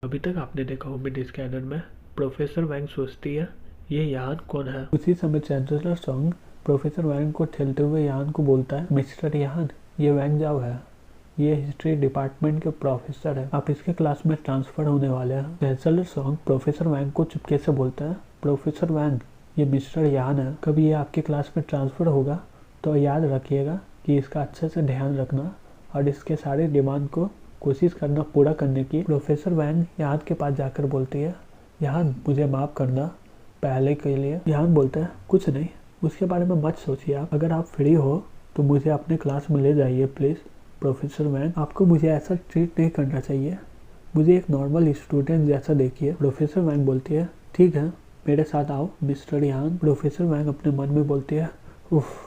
अभी तक आपने देखा होगा स्कैनर में प्रोफेसर वैंग सोचती है ये यान कौन है। उसी समय चैंसलर सॉन्ग प्रोफेसर वैंग को ठेलते हुए यान को बोलता है, मिस्टर यान, ये वैंग जाओ है, ये हिस्ट्री डिपार्टमेंट के प्रोफेसर है, आप इसके क्लास में ट्रांसफर होने वाले हैं। चैंसलर सॉन्ग प्रोफेसर वैंग को चुपके से बोलता है, प्रोफेसर वैंग, ये मिस्टर यान है, कभी ये आपके क्लास में ट्रांसफर होगा तो याद रखिएगा कि इसका अच्छे से ध्यान रखना और इसके सारे डिमांड को कोशिश करना पूरा करने की। प्रोफेसर वैंग यान के पास जाकर बोलती है, यान मुझे माफ़ करना पहले के लिए। यान बोलता है, कुछ नहीं, उसके बारे में मत सोचिए, आप अगर आप फ्री हो तो मुझे अपने क्लास में ले जाइए प्लीज़। प्रोफेसर वैंग, आपको मुझे ऐसा ट्रीट नहीं करना चाहिए, मुझे एक नॉर्मल स्टूडेंट जैसा देखिए। प्रोफेसर वैंग बोलती है, ठीक है मेरे साथ आओ मिस्टर यान। प्रोफेसर वैंग अपने मन में बोलती है, उफ,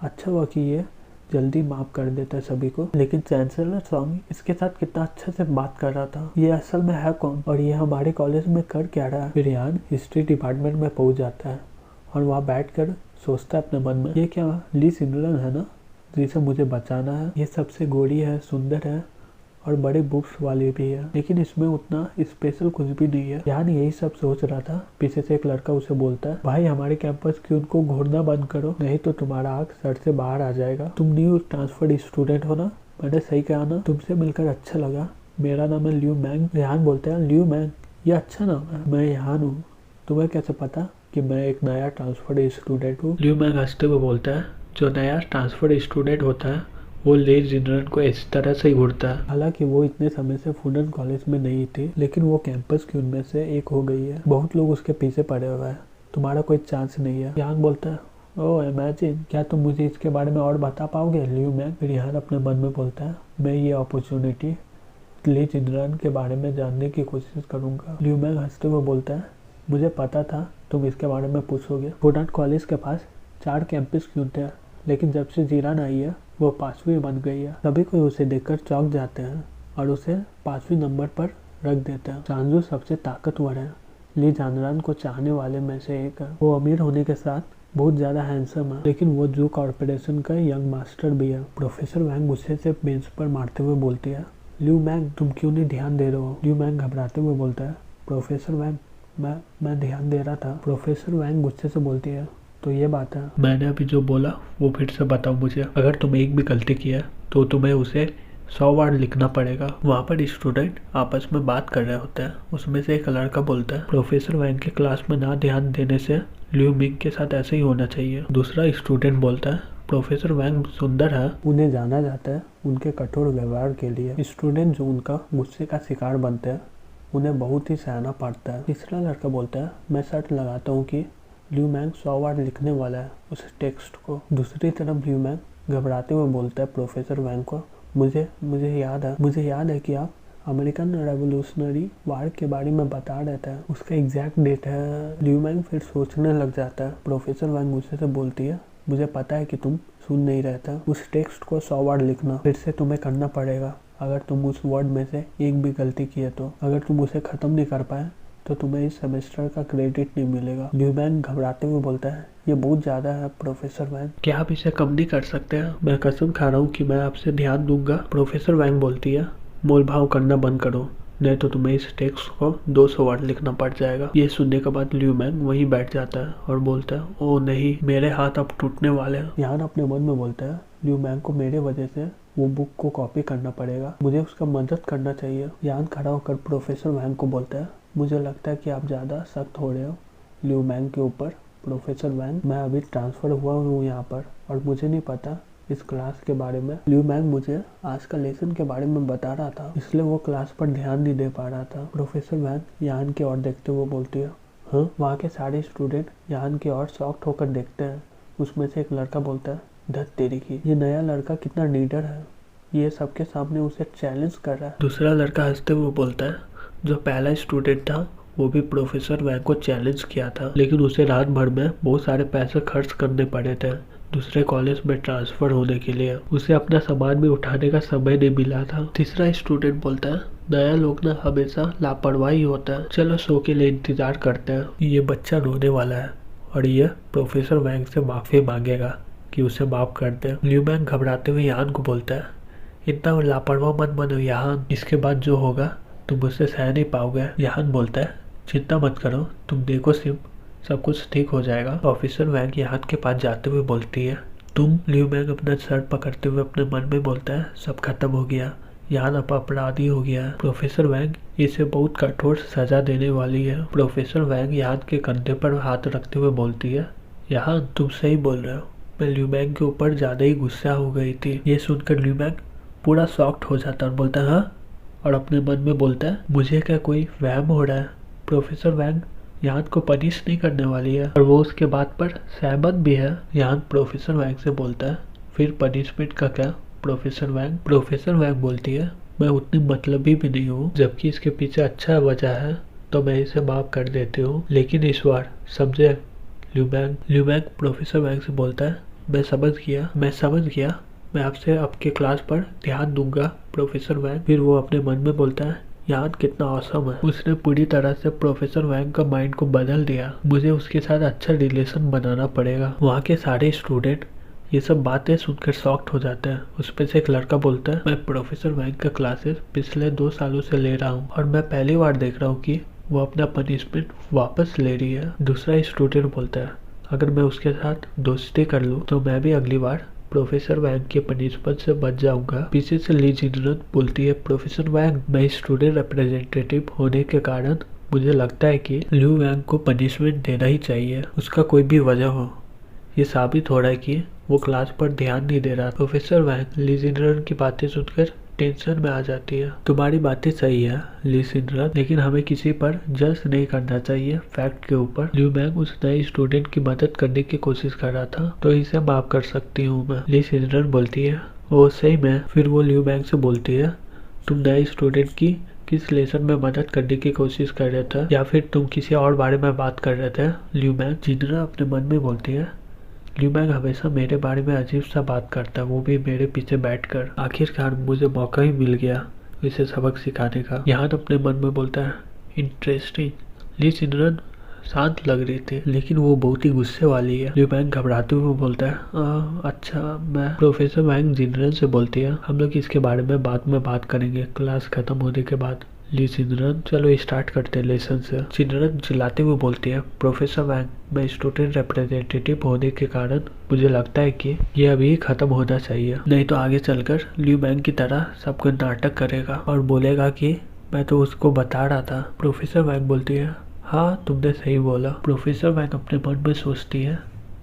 अच्छा हुआ कि ये जल्दी माफ़ कर देता है सभी को। लेकिन चैंसलर सॉन्ग इसके साथ कितना अच्छे से बात कर रहा था, ये असल में है कौन और ये हमारे कॉलेज में कर क्या रहा है। फिर यान हिस्ट्री डिपार्टमेंट में पहुंच जाता है और वहाँ बैठकर सोचता है अपने मन में, ये क्या ली सिंगलन है ना जिसे मुझे बचाना है, ये सबसे गोरी है, सुंदर है और बड़े बुक्स वाली भी है, लेकिन इसमें उतना स्पेशल कुछ भी नहीं है। यान यही सब सोच रहा था, पीछे से एक लड़का उसे बोलता है, भाई हमारे कैंपस की उनको घूरना बंद करो, नहीं तो तुम्हारा आँख सर से बाहर आ जाएगा। तुम न्यू ट्रांसफर्ड स्टूडेंट हो ना, मैंने सही कहा ना, तुमसे मिलकर अच्छा लगा, मेरा नाम है ल्यू मैंग। यान बोलता है, ल्यू मैंग, ये अच्छा नाम है, मैं यान हूँ, तुम्हें कैसे पता कि मैं एक नया ट्रांसफर्ड स्टूडेंट हूँ। ल्यू मैंग हंसते हुए बोलता है, जो नया ट्रांसफर्ड स्टूडेंट होता है वो ले जिनरन को इस तरह से ही घूरता है। हालांकि वो इतने समय से फूडन कॉलेज में नहीं थी, लेकिन वो कैंपस की उनमें से एक हो गई है, बहुत लोग उसके पीछे पड़े हुए हैं, तुम्हारा कोई चांस नहीं है। यान बोलता है, ओह इमेजिन, क्या तुम मुझे इसके बारे में और बता पाओगे ल्यू मैंग। फिर यान अपने मन में बोलता है, मैं ये अपॉर्चुनिटी ले जिनरन के बारे में जानने की कोशिश करूंगा। ल्यू मैंग हंसते हुए बोलता है, मुझे पता था तुम इसके बारे में पूछोगे। फूडन कॉलेज के पास 4 कैंपस क्यों थे, लेकिन जब से जीरान आई है वो 5वीं बन गई है। सभी कोई उसे देखकर चौंक जाते हैं और उसे 5वीं नंबर पर रख देते हैं। चांजू सबसे ताकतवर है, ली जानरान को चाहने वाले में से एक है। वो अमीर होने के साथ बहुत ज़्यादा हैंडसम है, लेकिन वो जू कॉर्पोरेशन का यंग मास्टर भी है। प्रोफेसर वैंग गुस्से से बेंच पर मारते हुए बोलती है, ल्यू मैंग तुम क्यों नहीं ध्यान दे रहे हो। ल्यू मैंग घबराते हुए बोलता है, प्रोफेसर वैंग मैं ध्यान दे रहा था। प्रोफेसर वैंग गुस्से से बोलती है, तो ये बात है, मैंने अभी जो बोला वो फिर से बताओ मुझे, अगर तुम एक भी गलती किया तो तुम्हें उसे 100 बार लिखना पड़ेगा। वहाँ पर स्टूडेंट आपस में बात कर रहे होते हैं, उसमें से एक लड़का बोलता है, प्रोफेसर वैंग के क्लास में ना ध्यान देने से ल्यू मिंग के साथ ऐसे ही होना चाहिए। दूसरा स्टूडेंट बोलता है, प्रोफेसर वैंग सुंदर है, उन्हें जाना जाता है उनके कठोर व्यवहार के लिए। स्टूडेंट जो उनका गुस्से का शिकार बनते हैं उन्हें बहुत ही सहना पड़ता है। तीसरा लड़का बोलता है, मैं शर्त लगाता हूँ कि ल्यू मैंग 100 बार लिखने वाला है उस टेक्स्ट को। दूसरी तरफ ल्यू मैंग घबराते हुए बोलता है प्रोफेसर वैंग को, मुझे याद है कि आप अमेरिकन रेवोल्यूशनरी वार के बारे में बता रहे थे, उसका एग्जैक्ट डेट है। ल्यू मैंग फिर सोचने लग जाता है। प्रोफेसर वैंग गुस्से से बोलती है, मुझे पता है कि तुम सुन नहीं रहे थे, उस टेक्स्ट को 100 बार लिखना फिर से तुम्हें करना पड़ेगा। अगर तुम उस वर्ड में से एक भी गलती किए तो अगर तुम उसे ख़त्म नहीं कर पाए तो तुम्हें इस सेमेस्टर का क्रेडिट नहीं मिलेगा। ल्यू मैंग घबराते हुए बोलता है, ये बहुत ज़्यादा है प्रोफेसर वैंग, क्या आप इसे कम नहीं कर सकते हैं। मैं कसम खा रहा हूँ कि मैं आपसे ध्यान दूंगा। प्रोफेसर वैंग बोलती है, मोल भाव करना बंद करो, नहीं तो तुम्हें इस टेक्स्ट को 200 बार लिखना पड़ जाएगा। ये सुनने के बाद ल्यू मैंग वहीं बैठ जाता है और बोलता है, ओ नहीं, मेरे हाथ अब टूटने वाले हैं। यान अपने मन में बोलता है, ल्यू मैंग को मेरे वजह से वो बुक को कॉपी करना पड़ेगा, मुझे उसका मदद करना चाहिए। यान खड़ा होकर प्रोफेसर वैंग को बोलता है, मुझे लगता है कि आप ज़्यादा सख्त हो रहे हो ल्यू मैंग के ऊपर। प्रोफेसर वैंग, मैं अभी ट्रांसफ़र हुआ हूँ यहाँ पर और मुझे नहीं पता इस क्लास के बारे में। ल्यू मैंग मुझे आज का लेसन के बारे में बता रहा था, इसलिए वो क्लास पर ध्यान नहीं दे पा रहा था। प्रोफेसर वैंग यान की ओर देखते हुए बोलती है, हाँ। वहाँ के सारे स्टूडेंट यान की ओर शॉक्ड होकर देखते हैं। उसमें से एक लड़का बोलता है, धत तेरी की, ये नया लड़का कितना लीडर है, ये सबके सामने उसे चैलेंज कर रहा है। दूसरा लड़का हंसते हुए बोलता है, जो पहला स्टूडेंट था वो भी प्रोफेसर वैंग को चैलेंज किया था, लेकिन उसे रात भर में बहुत सारे पैसे खर्च करने पड़े थे दूसरे कॉलेज में ट्रांसफर होने के लिए, उसे अपना सामान भी उठाने का समय नहीं मिला था। तीसरा स्टूडेंट बोलता है, नया लोग ना हमेशा लापरवाही होता है, चलो शो के लिए इंतजार करते हैं, ये बच्चा रोने वाला है और ये प्रोफेसर वैंग से माफ़ी मांगेगा कि उसे माफ़ कर दे। ल्यू मैंग घबराते हुए यान को बोलता है, इतना लापरवाह मत बनो यान, इसके बाद जो होगा तुम मुझसे सह नहीं पाओगे। यान बोलता है चिंता मत करो, तुम देखो सिर्फ, सब कुछ ठीक हो जाएगा। ऑफिसर वैंग यान के पास जाते हुए बोलती है लियू बैंग अपना सर पकड़ते हुए अपने मन में बोलता है सब खत्म हो गया, यान अब अपराधी हो गया है। प्रोफेसर वैंग इसे बहुत कठोर सजा देने वाली है। प्रोफेसर वैंग यान के कंधे पर हाथ रखते हुए बोलती है यान तुम सही बोल रहे हो, मैं लियू बैंग के ऊपर ज्यादा ही गुस्सा हो गई थी। ये सुनकर लियू बैंग पूरा शॉक्ड हो जाता है और बोलता है हाँ, और अपने मन में बोलता है मुझे क्या कोई वहम हो रहा है। प्रोफेसर वैंग यान को पनिश नहीं करने वाली है और वो उसके बात पर सहमत भी है। यान प्रोफेसर वैंग से बोलता है फिर पनिशमेंट का क्या। प्रोफेसर वैंग बोलती है मैं उतनी मतलबी भी नहीं हूँ, जबकि इसके पीछे अच्छा वजह है तो मैं इसे माफ कर देती हूँ, लेकिन इस बार समझे लियू बैंग प्रोफेसर वैंग से बोलता है मैं समझ गया, मैं आपसे आपके क्लास पर ध्यान दूंगा। प्रोफेसर वैंग फिर वो अपने मन में बोलता है यान कितना औसम है, उसने पूरी तरह से प्रोफेसर वैंग का माइंड को बदल दिया, मुझे उसके साथ अच्छा रिलेशन बनाना पड़ेगा। वहाँ के सारे स्टूडेंट ये सब बातें सुनकर शॉक्ड हो जाते हैं। उसमें से एक लड़का बोलता है मैं प्रोफेसर वैंग का क्लासेस पिछले 2 सालों से ले रहा हूँ और मैं पहली बार देख रहा हूँ कि वो अपना पनिशमेंट वापस ले रही है। दूसरा स्टूडेंट बोलता है अगर मैं उसके साथ दोस्ती कर लूँ तो मैं भी अगली बार प्रोफेसर वैंग के पनिशमेंट से बच जाऊंगा। पीछे से ली जिनरन बोलती है प्रोफेसर वैंग मैं स्टूडेंट रिप्रेजेंटेटिव होने के कारण मुझे लगता है कि लियू वैंग को पनिशमेंट देना ही चाहिए, उसका कोई भी वजह हो। ये साबित हो रहा है कि वो क्लास पर ध्यान नहीं दे रहा। प्रोफेसर वैंग ली जिनरन की बातें सुनकर टेंशन में आ जाती है। तुम्हारी बातें सही है ली जिनरन, लेकिन हमें किसी पर जज नहीं करना चाहिए फैक्ट के ऊपर। लियू बैंग उस नए स्टूडेंट की मदद करने की कोशिश कर रहा था तो इसे माफ कर सकती हूँ मैं। ली जिनरन बोलती है वो सही में। फिर वो लियू बैंग से बोलती है तुम नए स्टूडेंट की किस लेसन में मदद करने की कोशिश कर रहे थे या फिर तुम किसी और बारे में बात कर रहे थे। लियू बैंग जिनरन अपने मन में बोलती है लियू बैंग हमेशा मेरे बारे में अजीब सा बात करता है, वो भी मेरे पीछे बैठकर। आखिरकार मुझे मौका ही मिल गया इसे सबक सिखाने का। यहाँ अपने मन में बोलता है इंटरेस्टिंग। ली जिनरन शांत लग रही थी लेकिन वो बहुत ही गुस्से वाली है। लियू बैंग घबराते हुए बोलता है अच्छा मैं। प्रोफेसर वैंग जिनरन से बोलती है हम लोग इसके बारे में बाद में बात करेंगे क्लास खत्म होने के बाद। ली जिनरन चलो स्टार्ट करते हैं लेसन से। जिनरन चिल्लाते हुए बोलती है प्रोफेसर वैंग मैं स्टूडेंट रिप्रेजेंटेटिव होने के कारण मुझे लगता है कि ये अभी खत्म होना चाहिए, नहीं तो आगे चलकर लियू बैंग की तरह सबको नाटक करेगा और बोलेगा कि मैं तो उसको बता रहा था। प्रोफेसर वैंग बोलती है हाँ तुमने सही बोला। प्रोफेसर वैंग अपने मन में सोचती है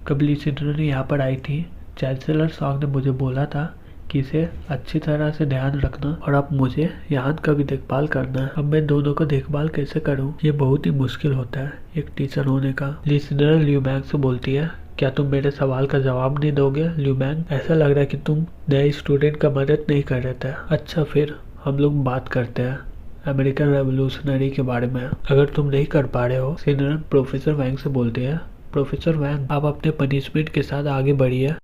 कब ली जिनरन यहाँ पर आई थी चांसलर सॉन्ग ने मुझे बोला था कि इसे अच्छी तरह से ध्यान रखना और अब मुझे यहाँ का भी देखभाल करना है। अब मैं दोनों को देखभाल कैसे करूँ, ये बहुत ही मुश्किल होता है एक टीचर होने का। ली जिनरन लियू बैंग से बोलती है क्या तुम मेरे सवाल का जवाब नहीं दोगे। लियू बैंग ऐसा लग रहा है कि तुम नए स्टूडेंट का मदद नहीं कर रहे थे। अच्छा फिर हम लोग बात करते हैं अमेरिकन रेवोल्यूशनरी के बारे में, अगर तुम नहीं कर पा रहे हो। जिनरन प्रोफेसर वैंग से बोलते हैं प्रोफेसर वैंग आप अपने पनिशमेंट के साथ आगे बढ़िए,